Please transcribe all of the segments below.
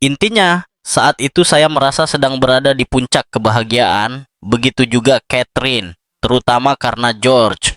Intinya, saat itu saya merasa sedang berada di puncak kebahagiaan, begitu juga Catherine, terutama karena George.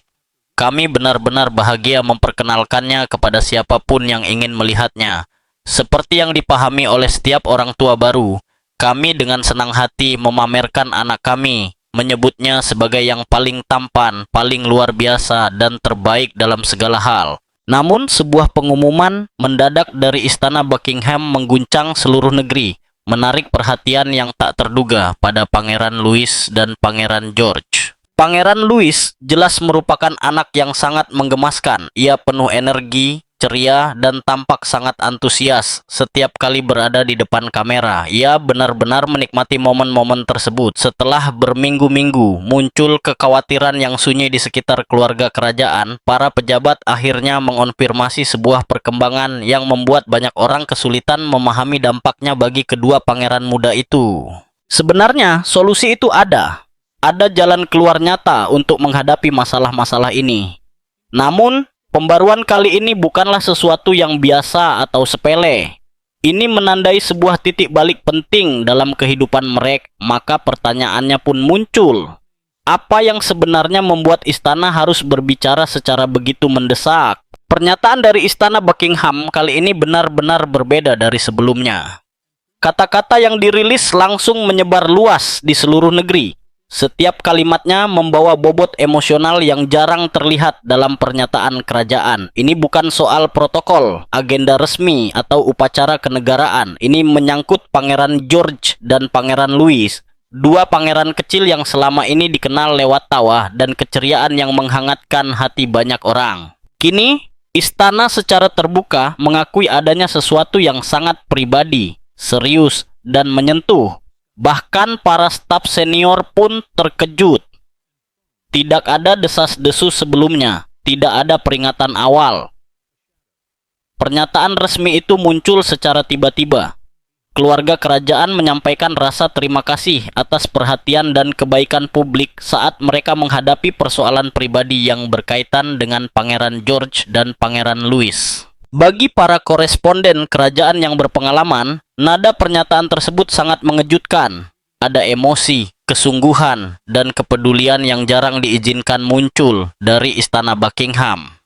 Kami benar-benar bahagia memperkenalkannya kepada siapapun yang ingin melihatnya. Seperti yang dipahami oleh setiap orang tua baru, kami dengan senang hati memamerkan anak kami, menyebutnya sebagai yang paling tampan, paling luar biasa, dan terbaik dalam segala hal. Namun, sebuah pengumuman mendadak dari Istana Buckingham mengguncang seluruh negeri, menarik perhatian yang tak terduga pada Pangeran Louis dan Pangeran George. Pangeran Louis jelas merupakan anak yang sangat menggemaskan. Ia penuh energi, ceria, dan tampak sangat antusias setiap kali berada di depan kamera. Ia benar-benar menikmati momen-momen tersebut. Setelah berminggu-minggu muncul kekhawatiran yang sunyi di sekitar keluarga kerajaan, para pejabat akhirnya mengonfirmasi sebuah perkembangan yang membuat banyak orang kesulitan memahami dampaknya bagi kedua pangeran muda itu. Sebenarnya, solusi itu ada. Ada jalan keluar nyata untuk menghadapi masalah-masalah ini. Namun, pembaruan kali ini bukanlah sesuatu yang biasa atau sepele. Ini menandai sebuah titik balik penting dalam kehidupan mereka, maka pertanyaannya pun muncul. Apa yang sebenarnya membuat istana harus berbicara secara begitu mendesak? Pernyataan dari Istana Buckingham kali ini benar-benar berbeda dari sebelumnya. Kata-kata yang dirilis langsung menyebar luas di seluruh negeri. Setiap kalimatnya membawa bobot emosional yang jarang terlihat dalam pernyataan kerajaan. Ini bukan soal protokol, agenda resmi, atau upacara kenegaraan. Ini menyangkut Pangeran George dan Pangeran Louis, dua pangeran kecil yang selama ini dikenal lewat tawa dan keceriaan yang menghangatkan hati banyak orang. Kini, istana secara terbuka mengakui adanya sesuatu yang sangat pribadi, serius, dan menyentuh. Bahkan para staf senior pun terkejut. Tidak ada desas-desus sebelumnya, tidak ada peringatan awal. Pernyataan resmi itu muncul secara tiba-tiba. Keluarga kerajaan menyampaikan rasa terima kasih atas perhatian dan kebaikan publik saat mereka menghadapi persoalan pribadi yang berkaitan dengan Pangeran George dan Pangeran Louis. Bagi para koresponden kerajaan yang berpengalaman, nada pernyataan tersebut sangat mengejutkan. Ada emosi, kesungguhan, dan kepedulian yang jarang diizinkan muncul dari Istana Buckingham.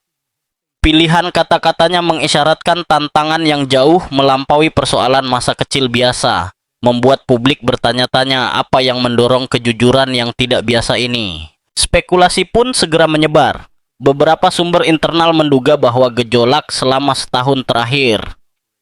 Pilihan kata-katanya mengisyaratkan tantangan yang jauh melampaui persoalan masa kecil biasa, membuat publik bertanya-tanya apa yang mendorong kejujuran yang tidak biasa ini. Spekulasi pun segera menyebar. Beberapa sumber internal menduga bahwa gejolak selama setahun terakhir,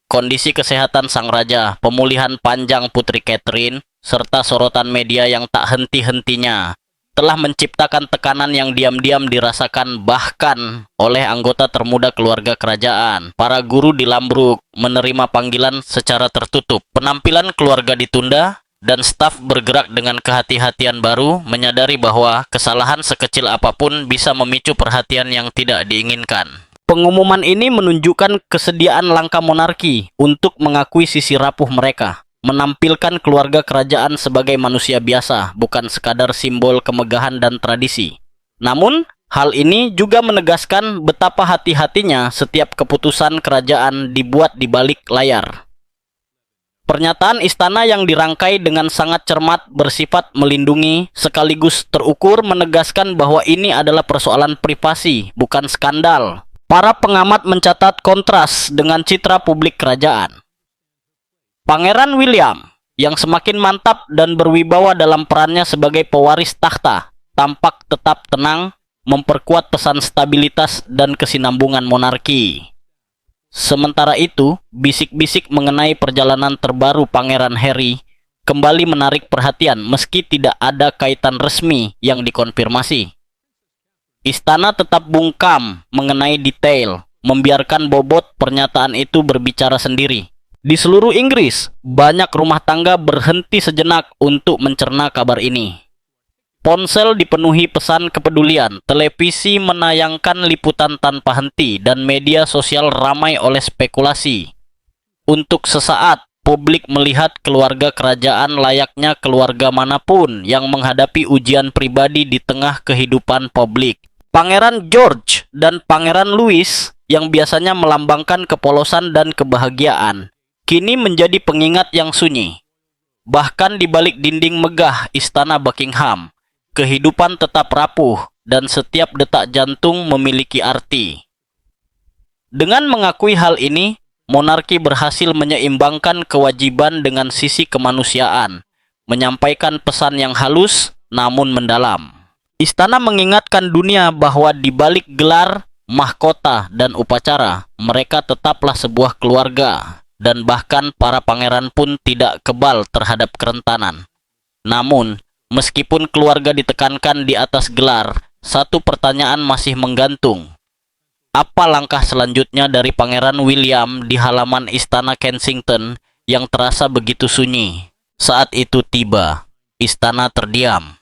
kondisi kesehatan sang raja, pemulihan panjang Putri Catherine, serta sorotan media yang tak henti-hentinya, telah menciptakan tekanan yang diam-diam dirasakan bahkan oleh anggota termuda keluarga kerajaan. Para guru di Lambruk menerima panggilan secara tertutup. Penampilan keluarga ditunda, dan staf bergerak dengan kehati-hatian baru, menyadari bahwa kesalahan sekecil apapun bisa memicu perhatian yang tidak diinginkan. Pengumuman ini menunjukkan kesediaan langkah monarki untuk mengakui sisi rapuh mereka, menampilkan keluarga kerajaan sebagai manusia biasa, bukan sekadar simbol kemegahan dan tradisi. Namun, hal ini juga menegaskan betapa hati-hatinya setiap keputusan kerajaan dibuat di balik layar. Pernyataan istana yang dirangkai dengan sangat cermat bersifat melindungi sekaligus terukur menegaskan bahwa ini adalah persoalan privasi, bukan skandal. Para pengamat mencatat kontras dengan citra publik kerajaan. Pangeran William, yang semakin mantap dan berwibawa dalam perannya sebagai pewaris takhta, tampak tetap tenang, memperkuat pesan stabilitas dan kesinambungan monarki. Sementara itu, bisik-bisik mengenai perjalanan terbaru Pangeran Harry kembali menarik perhatian meski tidak ada kaitan resmi yang dikonfirmasi. Istana tetap bungkam mengenai detail, membiarkan bobot pernyataan itu berbicara sendiri. Di seluruh Inggris, banyak rumah tangga berhenti sejenak untuk mencerna kabar ini. Ponsel dipenuhi pesan kepedulian, televisi menayangkan liputan tanpa henti, dan media sosial ramai oleh spekulasi. Untuk sesaat, publik melihat keluarga kerajaan layaknya keluarga manapun yang menghadapi ujian pribadi di tengah kehidupan publik. Pangeran George dan Pangeran Louis yang biasanya melambangkan kepolosan dan kebahagiaan, kini menjadi pengingat yang sunyi. Bahkan di balik dinding megah Istana Buckingham, kehidupan tetap rapuh dan setiap detak jantung memiliki arti. Dengan mengakui hal ini, monarki berhasil menyeimbangkan kewajiban dengan sisi kemanusiaan, menyampaikan pesan yang halus namun mendalam. Istana mengingatkan dunia bahwa di balik gelar, mahkota, dan upacara, mereka tetaplah sebuah keluarga, dan bahkan para pangeran pun tidak kebal terhadap kerentanan. Namun, meskipun keluarga ditekankan di atas gelar, satu pertanyaan masih menggantung. Apa langkah selanjutnya dari Pangeran William di halaman Istana Kensington yang terasa begitu sunyi? Saat itu tiba, istana terdiam.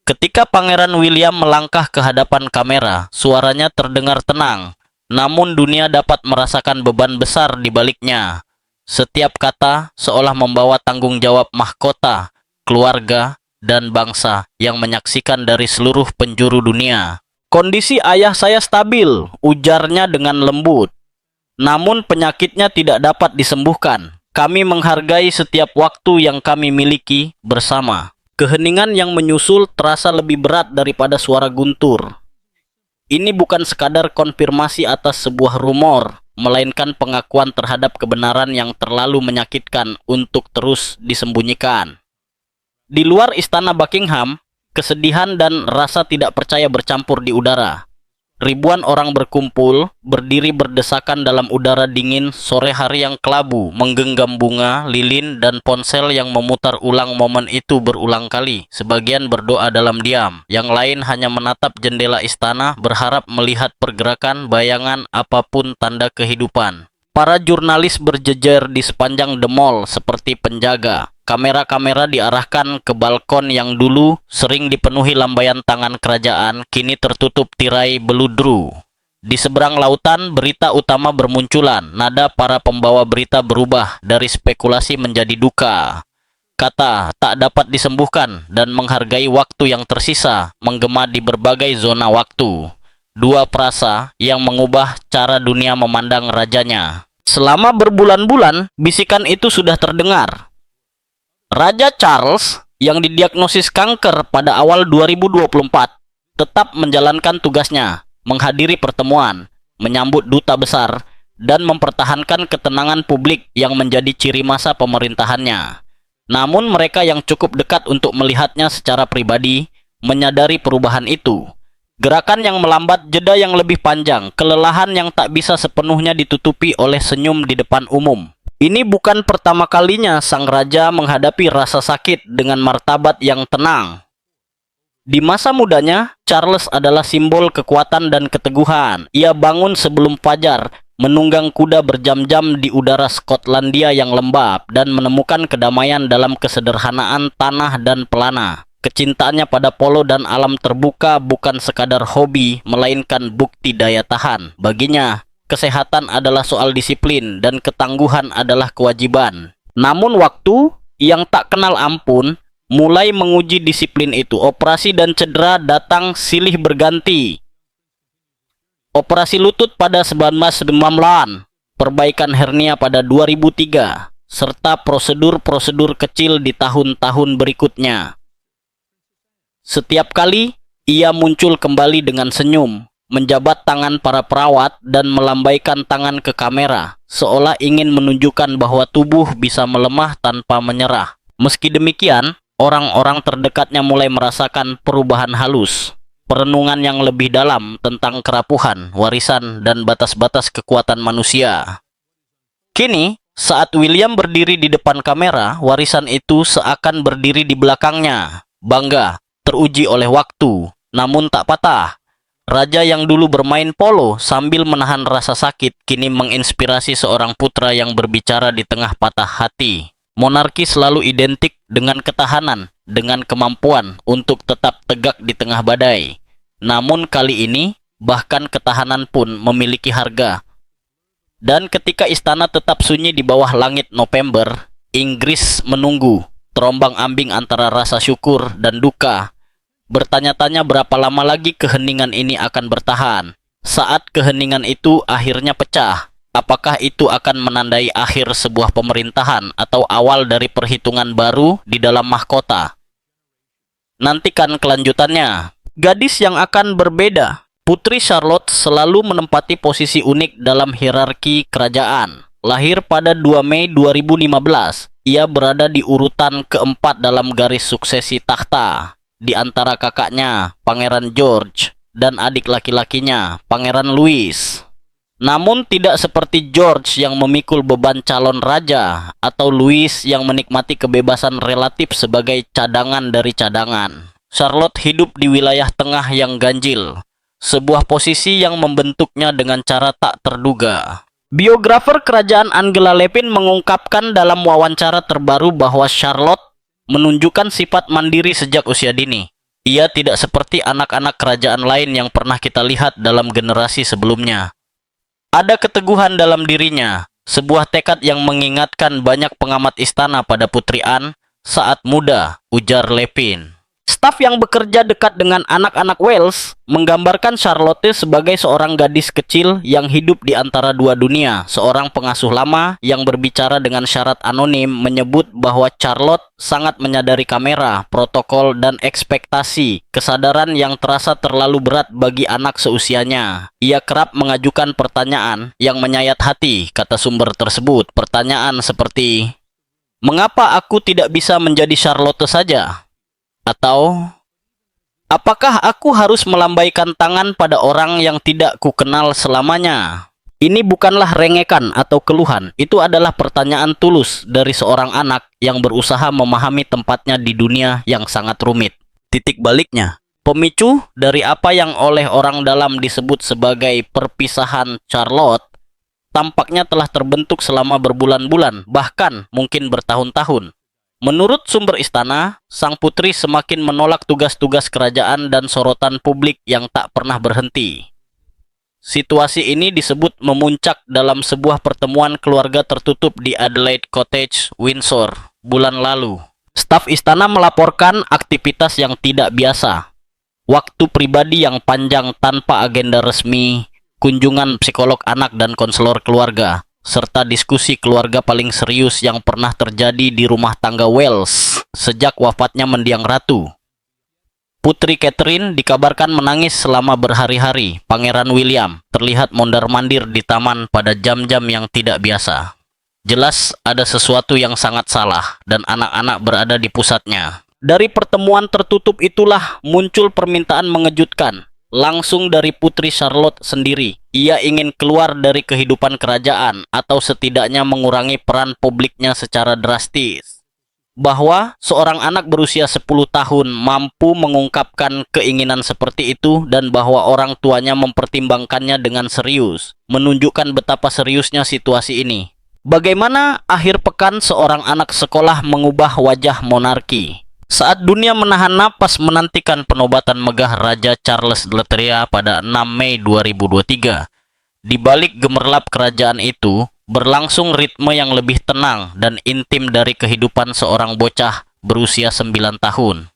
Ketika Pangeran William melangkah ke hadapan kamera, suaranya terdengar tenang, namun dunia dapat merasakan beban besar di baliknya. Setiap kata seolah membawa tanggung jawab mahkota, keluarga, dan bangsa yang menyaksikan dari seluruh penjuru dunia. Kondisi ayah saya stabil, ujarnya dengan lembut. Namun penyakitnya tidak dapat disembuhkan. Kami menghargai setiap waktu yang kami miliki bersama. Keheningan yang menyusul terasa lebih berat daripada suara guntur. Ini bukan sekadar konfirmasi atas sebuah rumor, melainkan pengakuan terhadap kebenaran yang terlalu menyakitkan untuk terus disembunyikan. Di luar Istana Buckingham, kesedihan dan rasa tidak percaya bercampur di udara. Ribuan orang berkumpul, berdiri berdesakan dalam udara dingin sore hari yang kelabu, menggenggam bunga, lilin, dan ponsel yang memutar ulang momen itu berulang kali. Sebagian berdoa dalam diam, yang lain hanya menatap jendela istana, berharap melihat pergerakan, bayangan, apapun tanda kehidupan. Para jurnalis berjejer di sepanjang The Mall seperti penjaga. Kamera-kamera diarahkan ke balkon yang dulu sering dipenuhi lambaian tangan kerajaan, kini tertutup tirai beludru. Di seberang lautan, berita utama bermunculan. Nada para pembawa berita berubah dari spekulasi menjadi duka. Kata tak dapat disembuhkan dan menghargai waktu yang tersisa menggema di berbagai zona waktu. Dua frasa yang mengubah cara dunia memandang rajanya. Selama berbulan-bulan, bisikan itu sudah terdengar. Raja Charles yang didiagnosis kanker pada awal 2024 tetap menjalankan tugasnya, menghadiri pertemuan, menyambut duta besar, dan mempertahankan ketenangan publik yang menjadi ciri masa pemerintahannya. Namun mereka yang cukup dekat untuk melihatnya secara pribadi menyadari perubahan itu. Gerakan yang melambat, jeda yang lebih panjang, kelelahan yang tak bisa sepenuhnya ditutupi oleh senyum di depan umum. Ini bukan pertama kalinya sang raja menghadapi rasa sakit dengan martabat yang tenang. Di masa mudanya, Charles adalah simbol kekuatan dan keteguhan. Ia bangun sebelum fajar, menunggang kuda berjam-jam di udara Skotlandia yang lembab, dan menemukan kedamaian dalam kesederhanaan tanah dan pelana. Kecintaannya pada polo dan alam terbuka bukan sekadar hobi, melainkan bukti daya tahan. Baginya, kesehatan adalah soal disiplin dan ketangguhan adalah kewajiban. Namun waktu yang tak kenal ampun mulai menguji disiplin itu. Operasi dan cedera datang silih berganti. Operasi lutut pada 1999, perbaikan hernia pada 2003, serta prosedur-prosedur kecil di tahun-tahun berikutnya. Setiap kali ia muncul kembali dengan senyum, menjabat tangan para perawat dan melambaikan tangan ke kamera, seolah ingin menunjukkan bahwa tubuh bisa melemah tanpa menyerah. Meski demikian, orang-orang terdekatnya mulai merasakan perubahan halus, perenungan yang lebih dalam tentang kerapuhan, warisan, dan batas-batas kekuatan manusia. Kini, saat William berdiri di depan kamera, warisan itu seakan berdiri di belakangnya. Bangga, teruji oleh waktu, namun tak patah. Raja yang dulu bermain polo sambil menahan rasa sakit kini menginspirasi seorang putra yang berbicara di tengah patah hati. Monarki selalu identik dengan ketahanan, dengan kemampuan untuk tetap tegak di tengah badai. Namun kali ini, bahkan ketahanan pun memiliki harga. Dan ketika istana tetap sunyi di bawah langit November, Inggris menunggu, terombang-ambing antara rasa syukur dan duka. Bertanya-tanya berapa lama lagi keheningan ini akan bertahan. Saat keheningan itu akhirnya pecah, Apakah itu akan menandai akhir sebuah pemerintahan atau awal dari perhitungan baru di dalam mahkota? Nantikan kelanjutannya. Gadis yang akan berbeda. Putri Charlotte selalu menempati posisi unik dalam hierarki kerajaan. Lahir pada 2 Mei 2015, ia berada di urutan keempat dalam garis suksesi takhta, di antara kakaknya, Pangeran George, dan adik laki-lakinya, Pangeran Louis. Namun tidak seperti George yang memikul beban calon raja, atau Louis yang menikmati kebebasan relatif sebagai cadangan dari cadangan. Charlotte hidup di wilayah tengah yang ganjil, sebuah posisi yang membentuknya dengan cara tak terduga. Biografer kerajaan Angela Levin mengungkapkan dalam wawancara terbaru bahwa Charlotte menunjukkan sifat mandiri sejak usia dini. Ia tidak seperti anak-anak kerajaan lain yang pernah kita lihat dalam generasi sebelumnya. Ada keteguhan dalam dirinya, sebuah tekad yang mengingatkan banyak pengamat istana pada Putri Anne saat muda, ujar Levin. Staf yang bekerja dekat dengan anak-anak Wales menggambarkan Charlotte sebagai seorang gadis kecil yang hidup di antara dua dunia. Seorang pengasuh lama yang berbicara dengan syarat anonim menyebut bahwa Charlotte sangat menyadari kamera, protokol, dan ekspektasi, kesadaran yang terasa terlalu berat bagi anak seusianya. Ia kerap mengajukan pertanyaan yang menyayat hati, kata sumber tersebut. Pertanyaan seperti, "Mengapa aku tidak bisa menjadi Charlotte saja?" Atau, "Apakah aku harus melambaikan tangan pada orang yang tidak kukenal selamanya?" Ini bukanlah rengekan atau keluhan, itu adalah pertanyaan tulus dari seorang anak yang berusaha memahami tempatnya di dunia yang sangat rumit. Titik baliknya, pemicu dari apa yang oleh orang dalam disebut sebagai perpisahan Charlotte tampaknya telah terbentuk selama berbulan-bulan, bahkan mungkin bertahun-tahun. Menurut sumber istana, sang putri semakin menolak tugas-tugas kerajaan dan sorotan publik yang tak pernah berhenti. Situasi ini disebut memuncak dalam sebuah pertemuan keluarga tertutup di Adelaide Cottage, Windsor, bulan lalu. Staf istana melaporkan aktivitas yang tidak biasa, waktu pribadi yang panjang tanpa agenda resmi, kunjungan psikolog anak dan konselor keluarga, serta diskusi keluarga paling serius yang pernah terjadi di rumah tangga Wales sejak wafatnya mendiang ratu. Putri Catherine dikabarkan menangis selama berhari-hari. Pangeran William terlihat mondar-mandir di taman pada jam-jam yang tidak biasa. Jelas ada sesuatu yang sangat salah dan anak-anak berada di pusatnya. Dari pertemuan tertutup itulah muncul permintaan mengejutkan, langsung dari Putri Charlotte sendiri. Ia ingin keluar dari kehidupan kerajaan atau setidaknya mengurangi peran publiknya secara drastis. Bahwa seorang anak berusia 10 tahun mampu mengungkapkan keinginan seperti itu dan bahwa orang tuanya mempertimbangkannya dengan serius, menunjukkan betapa seriusnya situasi ini. Bagaimana akhir pekan seorang anak sekolah mengubah wajah monarki? Saat dunia menahan napas menantikan penobatan megah Raja Charles III pada 6 Mei 2023, di balik gemerlap kerajaan itu, berlangsung ritme yang lebih tenang dan intim dari kehidupan seorang bocah berusia 9 tahun.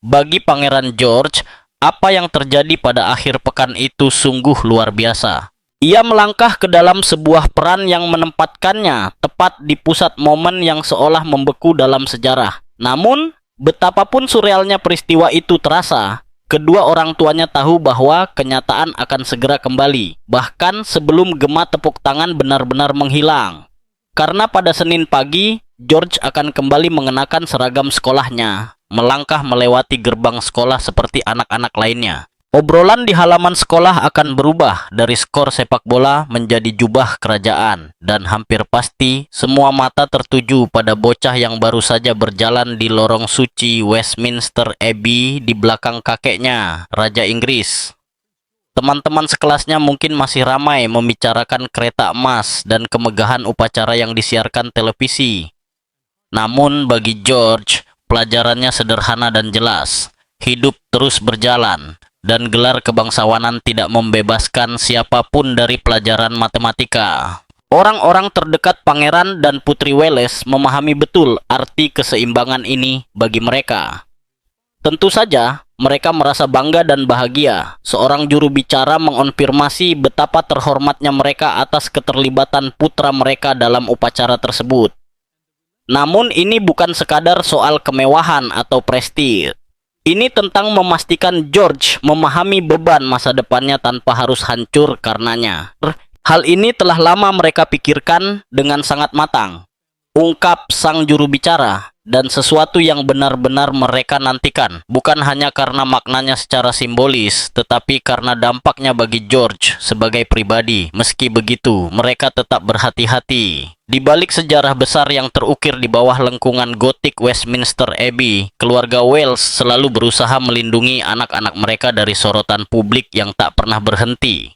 Bagi Pangeran George, apa yang terjadi pada akhir pekan itu sungguh luar biasa. Ia melangkah ke dalam sebuah peran yang menempatkannya tepat di pusat momen yang seolah membeku dalam sejarah. Namun, betapapun surrealnya peristiwa itu terasa, kedua orang tuanya tahu bahwa kenyataan akan segera kembali, bahkan sebelum gema tepuk tangan benar-benar menghilang. Karena pada Senin pagi, George akan kembali mengenakan seragam sekolahnya, melangkah melewati gerbang sekolah seperti anak-anak lainnya. Obrolan di halaman sekolah akan berubah dari skor sepak bola menjadi jubah kerajaan, dan hampir pasti semua mata tertuju pada bocah yang baru saja berjalan di lorong suci Westminster Abbey di belakang kakeknya, Raja Inggris. Teman-teman sekelasnya mungkin masih ramai membicarakan kereta emas dan kemegahan upacara yang disiarkan televisi. Namun bagi George, pelajarannya sederhana dan jelas. Hidup terus berjalan, dan gelar kebangsawanan tidak membebaskan siapapun dari pelajaran matematika. Orang-orang terdekat Pangeran dan Putri Wales memahami betul arti keseimbangan ini bagi mereka. Tentu saja, Mereka merasa bangga dan bahagia. Seorang juru bicara mengonfirmasi betapa terhormatnya mereka atas keterlibatan putra mereka dalam upacara tersebut. Namun ini bukan sekadar soal kemewahan atau prestis. Ini tentang memastikan George memahami beban masa depannya tanpa harus hancur karenanya. Hal ini telah lama mereka pikirkan dengan sangat matang, ungkap sang juru bicara, dan sesuatu yang benar-benar mereka nantikan, bukan hanya karena maknanya secara simbolis, tetapi karena dampaknya bagi George sebagai pribadi. Meski begitu, mereka tetap berhati-hati. Di balik sejarah besar yang terukir di bawah lengkungan gotik Westminster Abbey, keluarga Wales selalu berusaha melindungi anak-anak mereka dari sorotan publik yang tak pernah berhenti.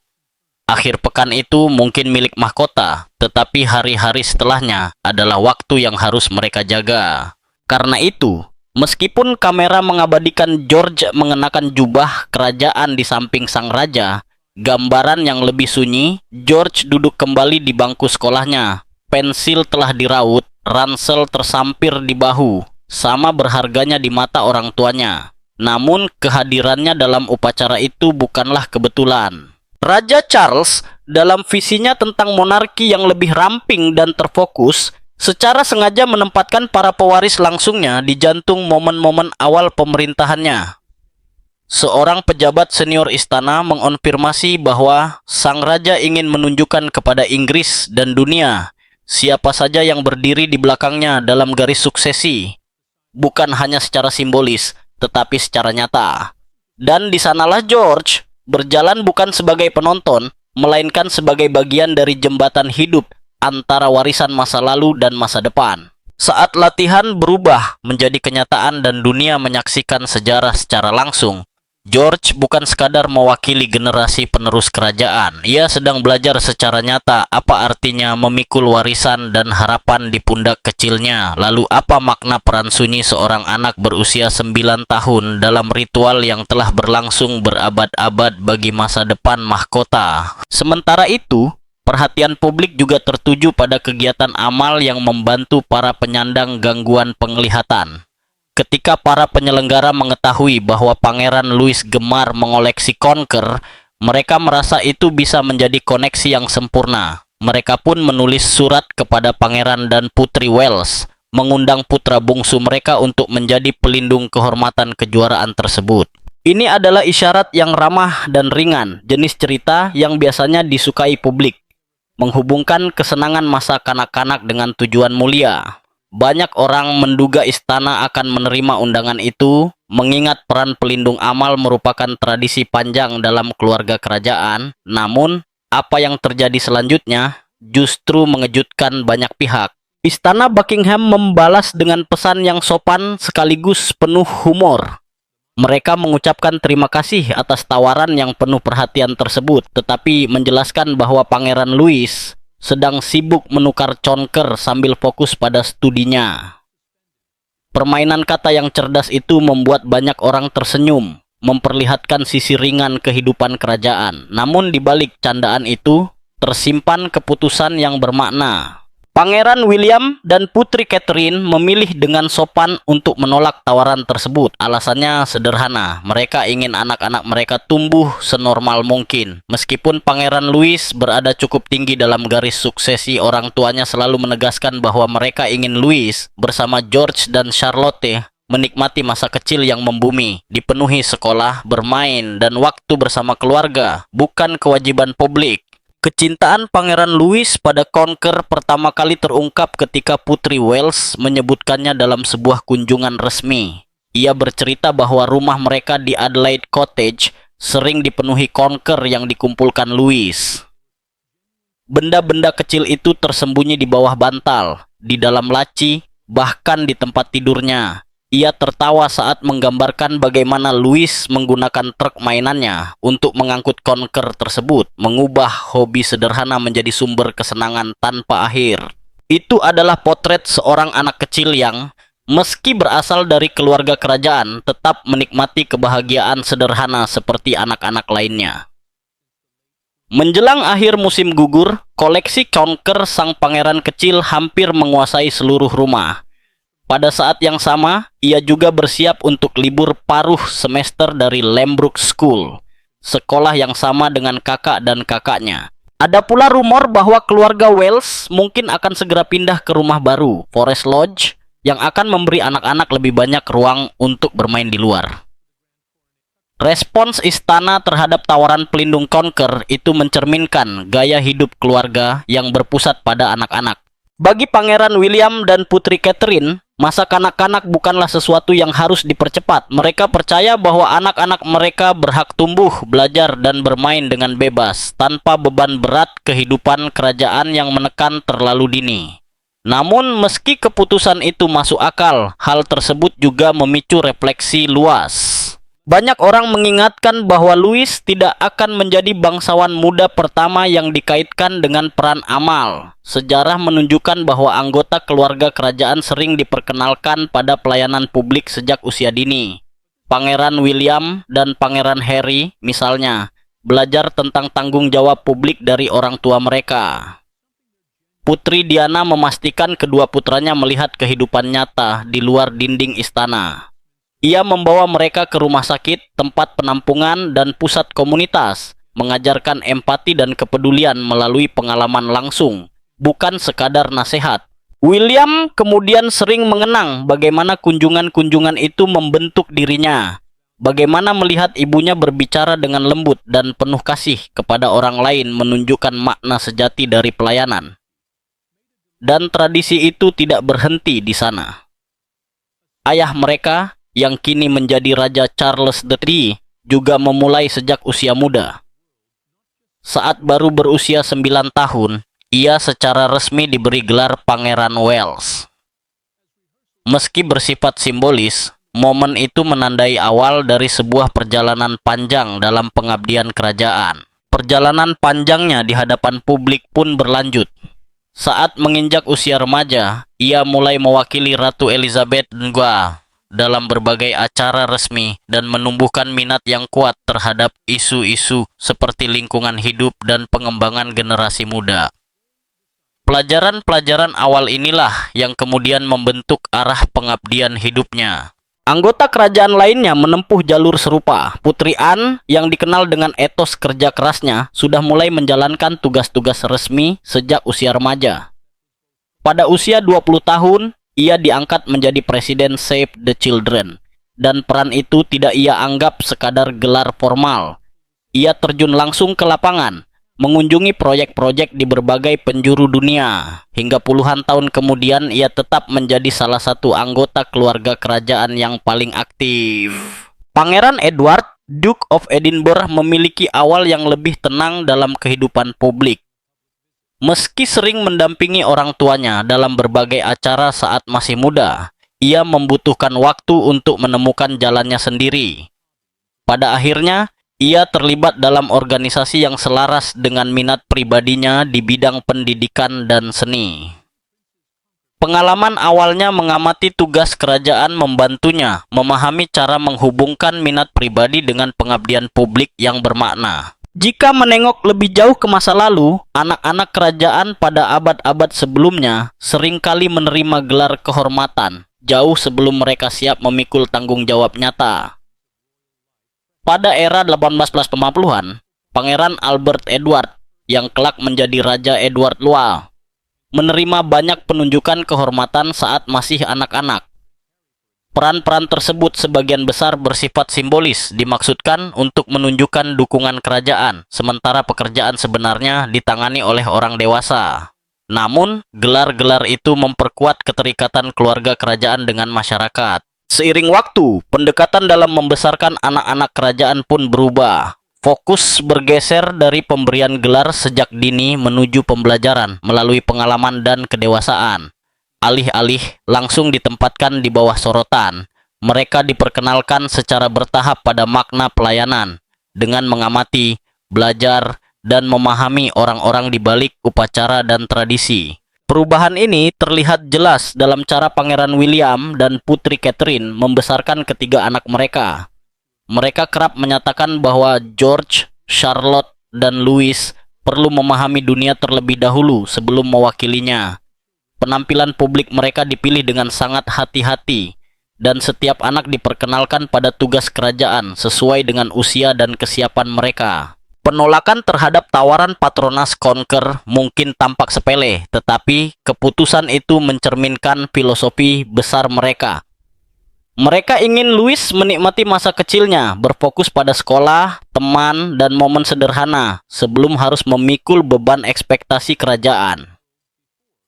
Akhir pekan itu mungkin milik mahkota, tetapi hari-hari setelahnya adalah waktu yang harus mereka jaga. Karena itu, meskipun kamera mengabadikan George mengenakan jubah kerajaan di samping sang raja, gambaran yang lebih sunyi, George duduk kembali di bangku sekolahnya. Pensil telah diraut, ransel tersampir di bahu, sama berharganya di mata orang tuanya. Namun kehadirannya dalam upacara itu bukanlah kebetulan. Raja Charles, dalam visinya tentang monarki yang lebih ramping dan terfokus, secara sengaja menempatkan para pewaris langsungnya di jantung momen-momen awal pemerintahannya. Seorang pejabat senior istana mengonfirmasi bahwa sang raja ingin menunjukkan kepada Inggris dan dunia siapa saja yang berdiri di belakangnya dalam garis suksesi, bukan hanya secara simbolis, tetapi secara nyata. Dan di sanalah George berjalan bukan sebagai penonton, melainkan sebagai bagian dari jembatan hidup antara warisan masa lalu dan masa depan. Saat latihan berubah menjadi kenyataan dan dunia menyaksikan sejarah secara langsung, George bukan sekadar mewakili generasi penerus kerajaan. Ia sedang belajar secara nyata apa artinya memikul warisan dan harapan di pundak kecilnya. Lalu apa makna peran sunyi seorang anak berusia 9 tahun dalam ritual yang telah berlangsung berabad-abad bagi masa depan mahkota. Sementara itu, perhatian publik juga tertuju pada kegiatan amal yang membantu para penyandang gangguan penglihatan. Ketika para penyelenggara mengetahui bahwa Pangeran Louis gemar mengoleksi konker, mereka merasa itu bisa menjadi koneksi yang sempurna. Mereka pun menulis surat kepada Pangeran dan Putri Wales, mengundang putra bungsu mereka untuk menjadi pelindung kehormatan kejuaraan tersebut. Ini adalah isyarat yang ramah dan ringan, jenis cerita yang biasanya disukai publik, menghubungkan kesenangan masa kanak-kanak dengan tujuan mulia. Banyak orang menduga istana akan menerima undangan itu, mengingat peran pelindung amal merupakan tradisi panjang dalam keluarga kerajaan. Namun, apa yang terjadi selanjutnya justru mengejutkan banyak pihak. Istana Buckingham membalas dengan pesan yang sopan sekaligus penuh humor. Mereka mengucapkan terima kasih atas tawaran yang penuh perhatian tersebut, tetapi menjelaskan bahwa Pangeran Louis sedang sibuk menukar conker sambil fokus pada studinya. Permainan kata yang cerdas itu membuat banyak orang tersenyum, memperlihatkan sisi ringan kehidupan kerajaan. Namun di balik candaan itu, tersimpan keputusan yang bermakna. Pangeran William dan Putri Catherine memilih dengan sopan untuk menolak tawaran tersebut. Alasannya sederhana, mereka ingin anak-anak mereka tumbuh senormal mungkin. Meskipun Pangeran Louis berada cukup tinggi dalam garis suksesi, orang tuanya selalu menegaskan bahwa mereka ingin Louis bersama George dan Charlotte menikmati masa kecil yang membumi, dipenuhi sekolah, bermain, dan waktu bersama keluarga, bukan kewajiban publik. Kecintaan Pangeran Louis pada konker pertama kali terungkap ketika Putri Wales menyebutkannya dalam sebuah kunjungan resmi. Ia bercerita bahwa rumah mereka di Adelaide Cottage sering dipenuhi konker yang dikumpulkan Louis. Benda-benda kecil itu tersembunyi di bawah bantal, di dalam laci, bahkan di tempat tidurnya. Ia tertawa saat menggambarkan bagaimana Louis menggunakan truk mainannya untuk mengangkut konker tersebut, mengubah hobi sederhana menjadi sumber kesenangan tanpa akhir. Itu adalah potret seorang anak kecil yang, meski berasal dari keluarga kerajaan, tetap menikmati kebahagiaan sederhana seperti anak-anak lainnya. Menjelang akhir musim gugur, koleksi konker sang pangeran kecil hampir menguasai seluruh rumah. Pada saat yang sama, ia juga bersiap untuk libur paruh semester dari Lambrook School, sekolah yang sama dengan kakak dan kakaknya. Ada pula rumor bahwa keluarga Wells mungkin akan segera pindah ke rumah baru, Forest Lodge, yang akan memberi anak-anak lebih banyak ruang untuk bermain di luar. Respons istana terhadap tawaran pelindung konker itu mencerminkan gaya hidup keluarga yang berpusat pada anak-anak. Bagi Pangeran William dan Putri Catherine, masa kanak-kanak bukanlah sesuatu yang harus dipercepat. Mereka percaya bahwa anak-anak mereka berhak tumbuh, belajar, dan bermain dengan bebas, tanpa beban berat kehidupan kerajaan yang menekan terlalu dini. Namun, meski keputusan itu masuk akal, hal tersebut juga memicu refleksi luas. Banyak orang mengingatkan bahwa Louis tidak akan menjadi bangsawan muda pertama yang dikaitkan dengan peran amal. Sejarah menunjukkan bahwa anggota keluarga kerajaan sering diperkenalkan pada pelayanan publik sejak usia dini. Pangeran William dan Pangeran Harry, misalnya, belajar tentang tanggung jawab publik dari orang tua mereka. Putri Diana memastikan kedua putranya melihat kehidupan nyata di luar dinding istana. Ia membawa mereka ke rumah sakit, tempat penampungan, dan pusat komunitas, mengajarkan empati dan kepedulian melalui pengalaman langsung, bukan sekadar nasihat. William kemudian sering mengenang bagaimana kunjungan-kunjungan itu membentuk dirinya, bagaimana melihat ibunya berbicara dengan lembut dan penuh kasih kepada orang lain menunjukkan makna sejati dari pelayanan. Dan tradisi itu tidak berhenti di sana. Ayah mereka, yang kini menjadi Raja Charles III, juga memulai sejak usia muda. Saat baru berusia 9 tahun, ia secara resmi diberi gelar Pangeran Wales. Meski bersifat simbolis, momen itu menandai awal dari sebuah perjalanan panjang dalam pengabdian kerajaan. Perjalanan panjangnya di hadapan publik pun berlanjut. Saat menginjak usia remaja, ia mulai mewakili Ratu Elizabeth II dalam berbagai acara resmi dan menumbuhkan minat yang kuat terhadap isu-isu seperti lingkungan hidup dan pengembangan generasi muda. Pelajaran-pelajaran awal inilah yang kemudian membentuk arah pengabdian hidupnya. Anggota kerajaan lainnya menempuh jalur serupa. Putri Anne, yang dikenal dengan etos kerja kerasnya, sudah mulai menjalankan tugas-tugas resmi sejak usia remaja. Pada usia 20 tahun, ia diangkat menjadi Presiden Save the Children, dan peran itu tidak ia anggap sekadar gelar formal. Ia terjun langsung ke lapangan, mengunjungi proyek-proyek di berbagai penjuru dunia. Hingga puluhan tahun kemudian, ia tetap menjadi salah satu anggota keluarga kerajaan yang paling aktif. Pangeran Edward, Duke of Edinburgh, memiliki awal yang lebih tenang dalam kehidupan publik. Meski sering mendampingi orang tuanya dalam berbagai acara saat masih muda, ia membutuhkan waktu untuk menemukan jalannya sendiri. Pada akhirnya, ia terlibat dalam organisasi yang selaras dengan minat pribadinya di bidang pendidikan dan seni. Pengalaman awalnya mengamati tugas kerajaan membantunya memahami cara menghubungkan minat pribadi dengan pengabdian publik yang bermakna. Jika menengok lebih jauh ke masa lalu, anak-anak kerajaan pada abad-abad sebelumnya seringkali menerima gelar kehormatan jauh sebelum mereka siap memikul tanggung jawab nyata. Pada era 1850-an, Pangeran Albert Edward, yang kelak menjadi Raja Edward Loa, menerima banyak penunjukan kehormatan saat masih anak-anak. Peran-peran tersebut sebagian besar bersifat simbolis, dimaksudkan untuk menunjukkan dukungan kerajaan, sementara pekerjaan sebenarnya ditangani oleh orang dewasa. Namun, gelar-gelar itu memperkuat keterikatan keluarga kerajaan dengan masyarakat. Seiring waktu, pendekatan dalam membesarkan anak-anak kerajaan pun berubah. Fokus bergeser dari pemberian gelar sejak dini menuju pembelajaran melalui pengalaman dan kedewasaan. Alih-alih langsung ditempatkan di bawah sorotan, mereka diperkenalkan secara bertahap pada makna pelayanan, dengan mengamati, belajar, dan memahami orang-orang di balik upacara dan tradisi. Perubahan ini terlihat jelas dalam cara Pangeran William dan Putri Catherine membesarkan ketiga anak mereka. Mereka kerap menyatakan bahwa George, Charlotte, dan Louis perlu memahami dunia terlebih dahulu sebelum mewakilinya. penampilan publik mereka dipilih dengan sangat hati-hati, dan setiap anak diperkenalkan pada tugas kerajaan sesuai dengan usia dan kesiapan mereka. Penolakan terhadap tawaran Patronas Konker mungkin tampak sepele, tetapi keputusan itu mencerminkan filosofi besar mereka. Mereka ingin Louis menikmati masa kecilnya, berfokus pada sekolah, teman, dan momen sederhana, sebelum harus memikul beban ekspektasi kerajaan.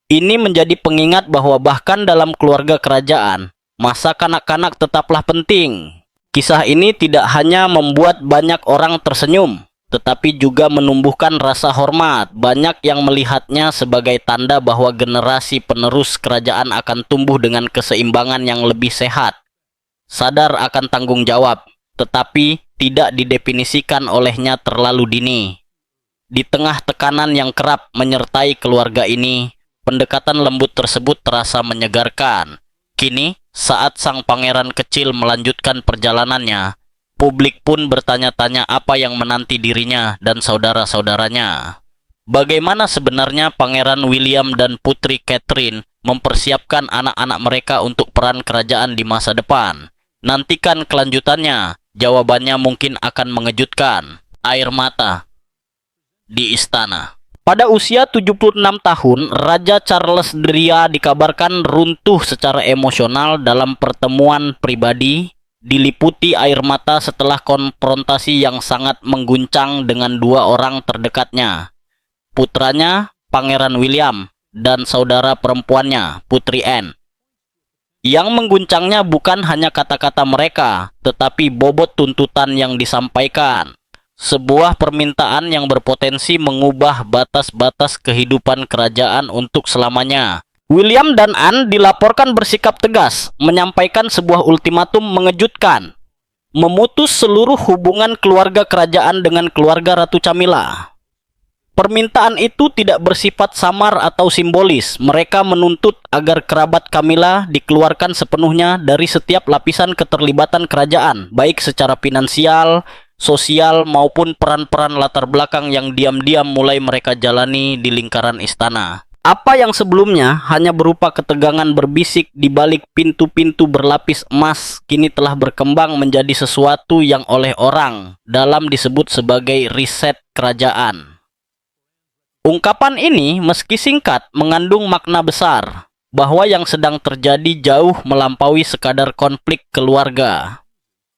Ini menjadi pengingat bahwa bahkan dalam keluarga kerajaan, masa kanak-kanak tetaplah penting. Kisah ini tidak hanya membuat banyak orang tersenyum, tetapi juga menumbuhkan rasa hormat. Banyak yang melihatnya sebagai tanda bahwa generasi penerus kerajaan akan tumbuh dengan keseimbangan yang lebih sehat, sadar akan tanggung jawab, tetapi tidak didefinisikan olehnya terlalu dini. Di tengah tekanan yang kerap menyertai keluarga ini, pendekatan lembut tersebut terasa menyegarkan. Kini, saat sang pangeran kecil melanjutkan perjalanannya, publik pun bertanya-tanya apa yang menanti dirinya dan saudara-saudaranya. Bagaimana sebenarnya Pangeran William dan Putri Catherine mempersiapkan anak-anak mereka untuk peran kerajaan di masa depan? Nantikan kelanjutannya, jawabannya mungkin akan mengejutkan. Air mata di istana. Pada usia 76 tahun, Raja Charles III dikabarkan runtuh secara emosional dalam pertemuan pribadi, diliputi air mata setelah konfrontasi yang sangat mengguncang dengan dua orang terdekatnya, putranya Pangeran William dan saudara perempuannya, Putri Anne. Yang mengguncangnya bukan hanya kata-kata mereka, tetapi bobot tuntutan yang disampaikan. Sebuah permintaan yang berpotensi mengubah batas-batas kehidupan kerajaan untuk selamanya. William dan Anne dilaporkan bersikap tegas, menyampaikan sebuah ultimatum mengejutkan, memutus seluruh hubungan keluarga kerajaan dengan keluarga Ratu Camilla. Permintaan itu tidak bersifat samar atau simbolis. Mereka menuntut agar kerabat Camilla dikeluarkan sepenuhnya dari setiap lapisan keterlibatan kerajaan, baik secara finansial, sosial, maupun peran-peran latar belakang yang diam-diam mulai mereka jalani di lingkaran istana. Apa yang sebelumnya hanya berupa ketegangan berbisik di balik pintu-pintu berlapis emas, kini telah berkembang menjadi sesuatu yang oleh orang dalam disebut sebagai riset kerajaan. Ungkapan ini meski singkat mengandung makna besar, bahwa yang sedang terjadi jauh melampaui sekadar konflik keluarga.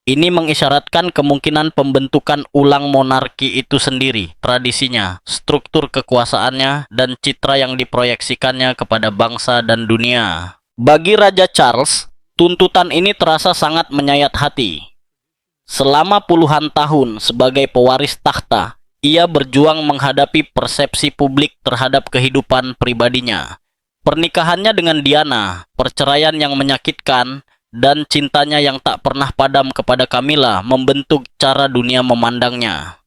Ini mengisyaratkan kemungkinan pembentukan ulang monarki itu sendiri, tradisinya, struktur kekuasaannya, dan citra yang diproyeksikannya kepada bangsa dan dunia. Bagi Raja Charles, tuntutan ini terasa sangat menyayat hati. Selama puluhan tahun sebagai pewaris takhta, ia berjuang menghadapi persepsi publik terhadap kehidupan pribadinya. Pernikahannya dengan Diana, perceraian yang menyakitkan, dan cintanya yang tak pernah padam kepada Camilla membentuk cara dunia memandangnya.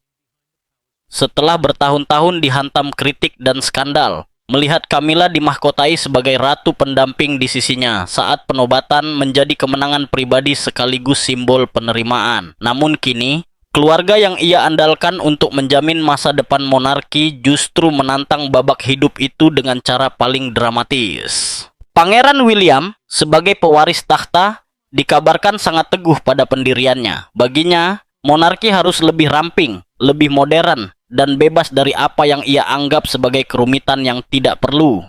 Setelah bertahun-tahun dihantam kritik dan skandal, melihat Camilla dimahkotai sebagai ratu pendamping di sisinya saat penobatan menjadi kemenangan pribadi sekaligus simbol penerimaan. Namun kini, keluarga yang ia andalkan untuk menjamin masa depan monarki justru menantang babak hidup itu dengan cara paling dramatis. Pangeran William, sebagai pewaris takhta, dikabarkan sangat teguh pada pendiriannya. Baginya, monarki harus lebih ramping, lebih modern, dan bebas dari apa yang ia anggap sebagai kerumitan yang tidak perlu.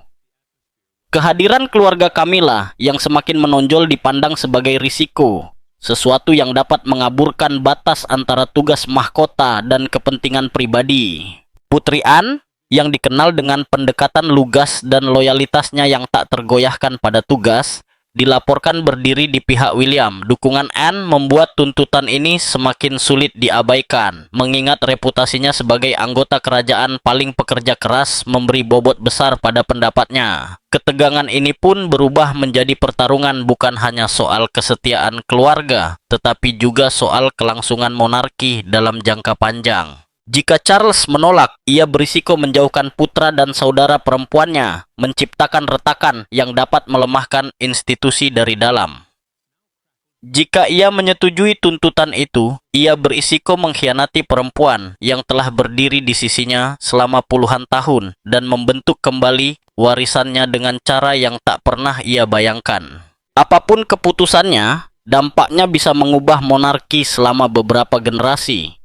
Kehadiran keluarga Camilla yang semakin menonjol dipandang sebagai risiko, sesuatu yang dapat mengaburkan batas antara tugas mahkota dan kepentingan pribadi. Putri Anne, yang dikenal dengan pendekatan lugas dan loyalitasnya yang tak tergoyahkan pada tugas, dilaporkan berdiri di pihak William. Dukungan Anne membuat tuntutan ini semakin sulit diabaikan, mengingat reputasinya sebagai anggota kerajaan paling pekerja keras memberi bobot besar pada pendapatnya. Ketegangan ini pun berubah menjadi pertarungan bukan hanya soal kesetiaan keluarga, tetapi juga soal kelangsungan monarki dalam jangka panjang. Jika Charles menolak, ia berisiko menjauhkan putra dan saudara perempuannya, menciptakan retakan yang dapat melemahkan institusi dari dalam. Jika ia menyetujui tuntutan itu, ia berisiko mengkhianati perempuan yang telah berdiri di sisinya selama puluhan tahun dan membentuk kembali warisannya dengan cara yang tak pernah ia bayangkan. Apapun keputusannya, dampaknya bisa mengubah monarki selama beberapa generasi.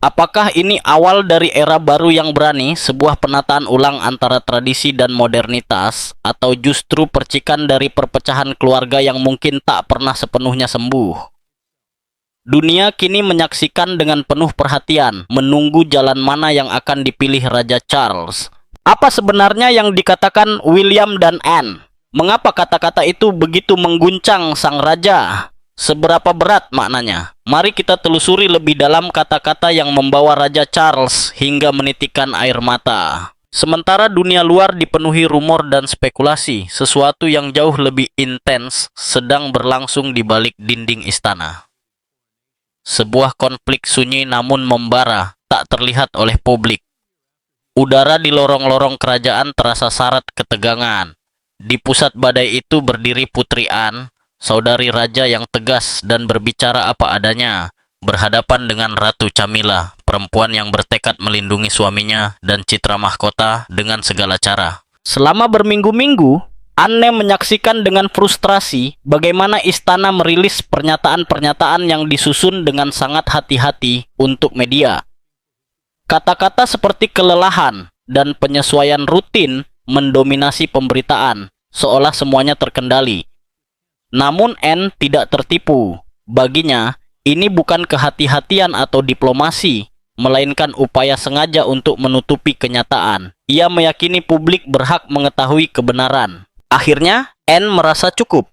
Apakah ini awal dari era baru yang berani, sebuah penataan ulang antara tradisi dan modernitas, atau justru percikan dari perpecahan keluarga yang mungkin tak pernah sepenuhnya sembuh? Dunia kini menyaksikan dengan penuh perhatian, menunggu jalan mana yang akan dipilih Raja Charles. Apa sebenarnya yang dikatakan William dan Anne? Mengapa kata-kata itu begitu mengguncang sang raja? Seberapa berat maknanya? Mari kita telusuri lebih dalam kata-kata yang membawa Raja Charles hingga menitikkan air mata. Sementara dunia luar dipenuhi rumor dan spekulasi, sesuatu yang jauh lebih intens sedang berlangsung di balik dinding istana. Sebuah konflik sunyi namun membara, tak terlihat oleh publik. Udara di lorong-lorong kerajaan terasa syarat ketegangan. Di pusat badai itu berdiri Putri Anne, saudari raja yang tegas dan berbicara apa adanya, berhadapan dengan Ratu Camilla, perempuan yang bertekad melindungi suaminya dan citra mahkota dengan segala cara. Selama berminggu-minggu, Anne menyaksikan dengan frustrasi bagaimana istana merilis pernyataan-pernyataan yang disusun dengan sangat hati-hati untuk media. Kata-kata seperti kelelahan dan penyesuaian rutin mendominasi pemberitaan, seolah semuanya terkendali. Namun Anne tidak tertipu. Baginya, ini bukan kehati-hatian atau diplomasi, melainkan upaya sengaja untuk menutupi kenyataan. Ia meyakini publik berhak mengetahui kebenaran. Akhirnya, Anne merasa cukup.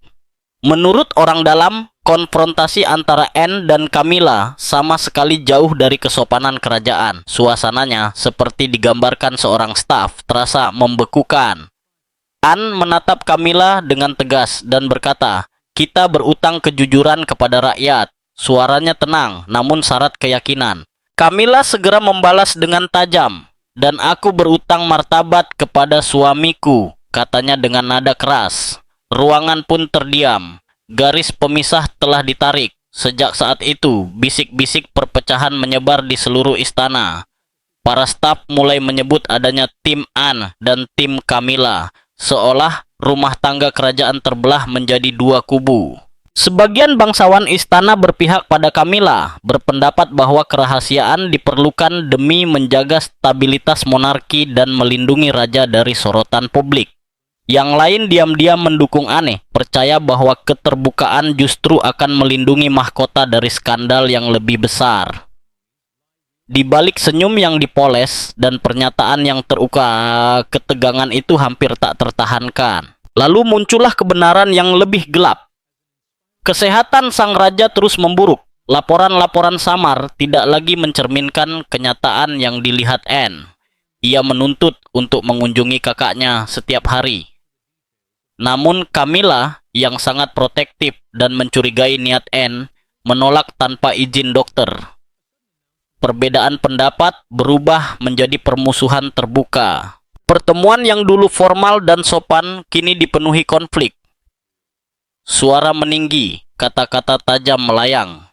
Menurut orang dalam, konfrontasi antara Anne dan Camilla sama sekali jauh dari kesopanan kerajaan. Suasananya, seperti digambarkan seorang staf, terasa membekukan. Anne menatap Camilla dengan tegas dan berkata, "Kita berutang kejujuran kepada rakyat." Suaranya tenang, namun syarat keyakinan. Camilla segera membalas dengan tajam, "Dan aku berutang martabat kepada suamiku," katanya dengan nada keras. Ruangan pun terdiam. Garis pemisah telah ditarik. Sejak saat itu, bisik-bisik perpecahan menyebar di seluruh istana. Para staf mulai menyebut adanya tim Anne dan tim Camilla, seolah rumah tangga kerajaan terbelah menjadi dua kubu. Sebagian bangsawan istana berpihak pada Camilla, berpendapat bahwa kerahasiaan diperlukan demi menjaga stabilitas monarki dan melindungi raja dari sorotan publik. Yang lain diam-diam mendukung Anne, percaya bahwa keterbukaan justru akan melindungi mahkota dari skandal yang lebih besar. Di balik senyum yang dipoles dan pernyataan yang terukur, ketegangan itu hampir tak tertahankan. Lalu muncullah kebenaran yang lebih gelap. Kesehatan sang raja terus memburuk. Laporan-laporan samar tidak lagi mencerminkan kenyataan yang dilihat Anne. Ia menuntut untuk mengunjungi kakaknya setiap hari. Namun Camilla, yang sangat protektif dan mencurigai niat Anne, menolak tanpa izin dokter. Perbedaan pendapat berubah menjadi permusuhan terbuka. Pertemuan yang dulu formal dan sopan kini dipenuhi konflik. Suara meninggi, kata-kata tajam melayang.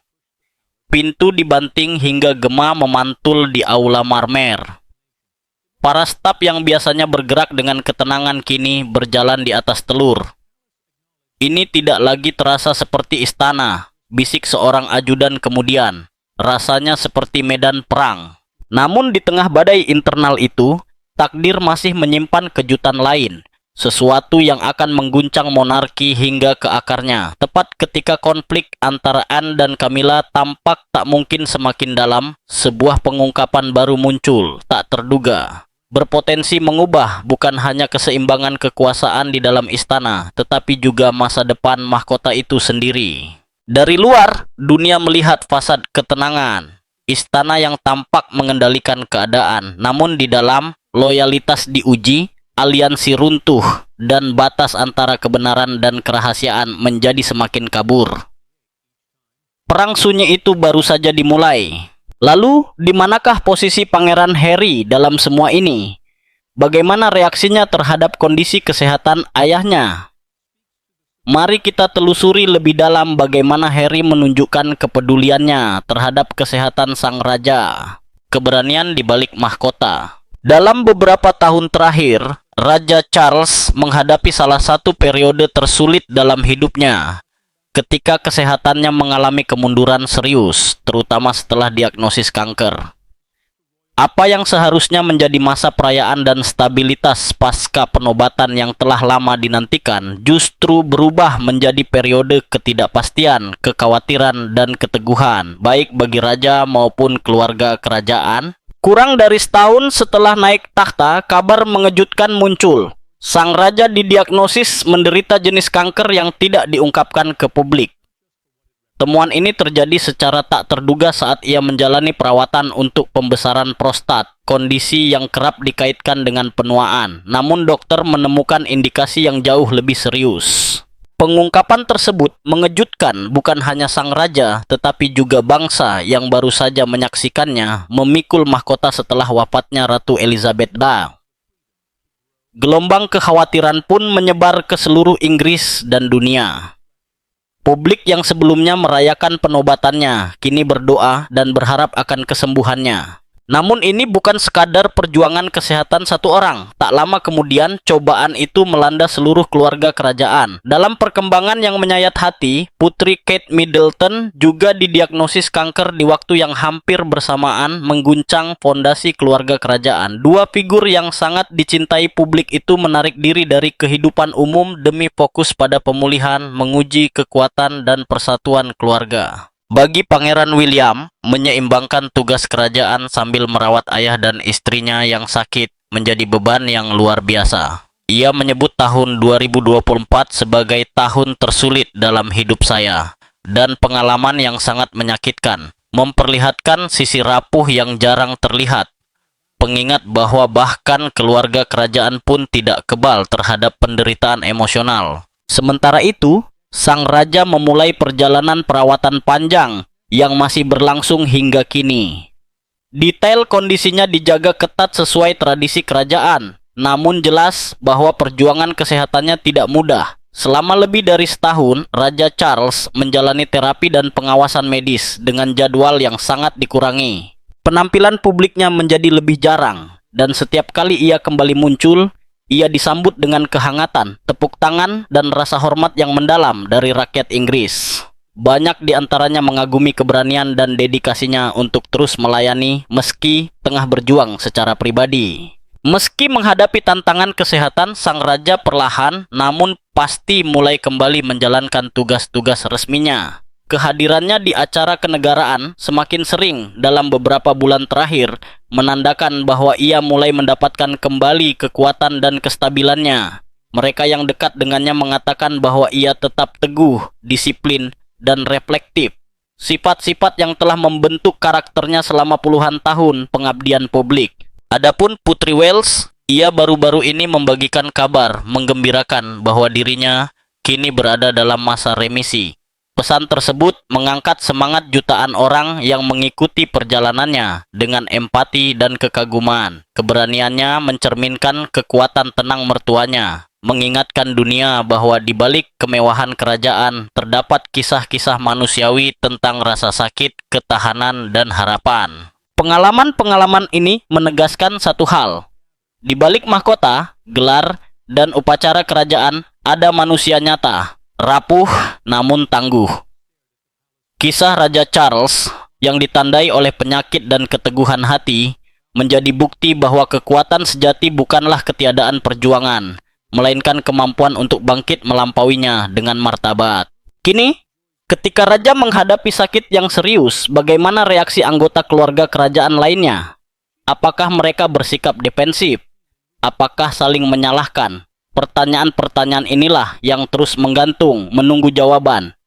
Pintu dibanting hingga gema memantul di aula marmer. Para staf yang biasanya bergerak dengan ketenangan kini berjalan di atas telur. Ini tidak lagi terasa seperti istana, bisik seorang ajudan kemudian. Rasanya seperti medan perang. Namun di tengah badai internal itu, takdir masih menyimpan kejutan lain. Sesuatu yang akan mengguncang monarki hingga ke akarnya. Tepat ketika konflik antara Anne dan Camilla tampak tak mungkin semakin dalam, sebuah pengungkapan baru muncul, tak terduga. Berpotensi mengubah bukan hanya keseimbangan kekuasaan di dalam istana, tetapi juga masa depan mahkota itu sendiri. Dari luar, dunia melihat fasad ketenangan. Istana yang tampak mengendalikan keadaan, namun di dalam, loyalitas diuji, aliansi runtuh, dan batas antara kebenaran dan kerahasiaan menjadi semakin kabur. Perang sunyi itu baru saja dimulai. Lalu, di manakah posisi Pangeran Harry dalam semua ini? Bagaimana reaksinya terhadap kondisi kesehatan ayahnya? Mari kita telusuri lebih dalam bagaimana Harry menunjukkan kepeduliannya terhadap kesehatan sang raja. Keberanian di balik mahkota. Dalam beberapa tahun terakhir, Raja Charles menghadapi salah satu periode tersulit dalam hidupnya, ketika kesehatannya mengalami kemunduran serius, terutama setelah diagnosis kanker. Apa yang seharusnya menjadi masa perayaan dan stabilitas pasca penobatan yang telah lama dinantikan justru berubah menjadi periode ketidakpastian, kekhawatiran, dan keteguhan, baik bagi raja maupun keluarga kerajaan. Kurang dari setahun setelah naik takhta, kabar mengejutkan muncul. Sang raja didiagnosis menderita jenis kanker yang tidak diungkapkan ke publik. Temuan ini terjadi secara tak terduga saat ia menjalani perawatan untuk pembesaran prostat, kondisi yang kerap dikaitkan dengan penuaan. Namun dokter menemukan indikasi yang jauh lebih serius. Pengungkapan tersebut mengejutkan bukan hanya sang raja, tetapi juga bangsa yang baru saja menyaksikannya memikul mahkota setelah wafatnya Ratu Elizabeth II. Gelombang kekhawatiran pun menyebar ke seluruh Inggris dan dunia. Publik yang sebelumnya merayakan penobatannya, kini berdoa dan berharap akan kesembuhannya. Namun ini bukan sekadar perjuangan kesehatan satu orang. Tak lama kemudian, cobaan itu melanda seluruh keluarga kerajaan. Dalam perkembangan yang menyayat hati, Putri Kate Middleton juga didiagnosis kanker di waktu yang hampir bersamaan mengguncang fondasi keluarga kerajaan. Dua figur yang sangat dicintai publik itu menarik diri dari kehidupan umum demi fokus pada pemulihan, menguji kekuatan dan persatuan keluarga. Bagi Pangeran William, menyeimbangkan tugas kerajaan sambil merawat ayah dan istrinya yang sakit menjadi beban yang luar biasa. Ia menyebut tahun 2024 sebagai tahun tersulit dalam hidup saya, dan pengalaman yang sangat menyakitkan, memperlihatkan sisi rapuh yang jarang terlihat. Pengingat bahwa bahkan keluarga kerajaan pun tidak kebal terhadap penderitaan emosional. Sementara itu, sang raja memulai perjalanan perawatan panjang yang masih berlangsung hingga kini. Detail kondisinya dijaga ketat sesuai tradisi kerajaan, namun jelas bahwa perjuangan kesehatannya tidak mudah. Selama lebih dari setahun, Raja Charles menjalani terapi dan pengawasan medis dengan jadwal yang sangat dikurangi. Penampilan publiknya menjadi lebih jarang, dan setiap kali ia kembali muncul, ia disambut dengan kehangatan, tepuk tangan, dan rasa hormat yang mendalam dari rakyat Inggris. Banyak di antaranya mengagumi keberanian dan dedikasinya untuk terus melayani meski tengah berjuang secara pribadi. Meski menghadapi tantangan kesehatan, sang raja perlahan namun pasti mulai kembali menjalankan tugas-tugas resminya. Kehadirannya di acara kenegaraan semakin sering dalam beberapa bulan terakhir menandakan bahwa ia mulai mendapatkan kembali kekuatan dan kestabilannya. Mereka yang dekat dengannya mengatakan bahwa ia tetap teguh, disiplin, dan reflektif. Sifat-sifat yang telah membentuk karakternya selama puluhan tahun pengabdian publik. Adapun Putri Wales, ia baru-baru ini membagikan kabar menggembirakan bahwa dirinya kini berada dalam masa remisi. Pesan tersebut mengangkat semangat jutaan orang yang mengikuti perjalanannya dengan empati dan kekaguman. Keberaniannya mencerminkan kekuatan tenang mertuanya, mengingatkan dunia bahwa di balik kemewahan kerajaan terdapat kisah-kisah manusiawi tentang rasa sakit, ketahanan, dan harapan. Pengalaman-pengalaman ini menegaskan satu hal. Di balik mahkota, gelar, dan upacara kerajaan ada manusia nyata, rapuh namun tangguh. Kisah Raja Charles yang ditandai oleh penyakit dan keteguhan hati menjadi bukti bahwa kekuatan sejati bukanlah ketiadaan perjuangan, melainkan kemampuan untuk bangkit melampauinya dengan martabat. Kini, ketika raja menghadapi sakit yang serius, bagaimana reaksi anggota keluarga kerajaan lainnya? Apakah mereka bersikap defensif? Apakah saling menyalahkan? Pertanyaan-pertanyaan inilah yang terus menggantung, menunggu jawaban.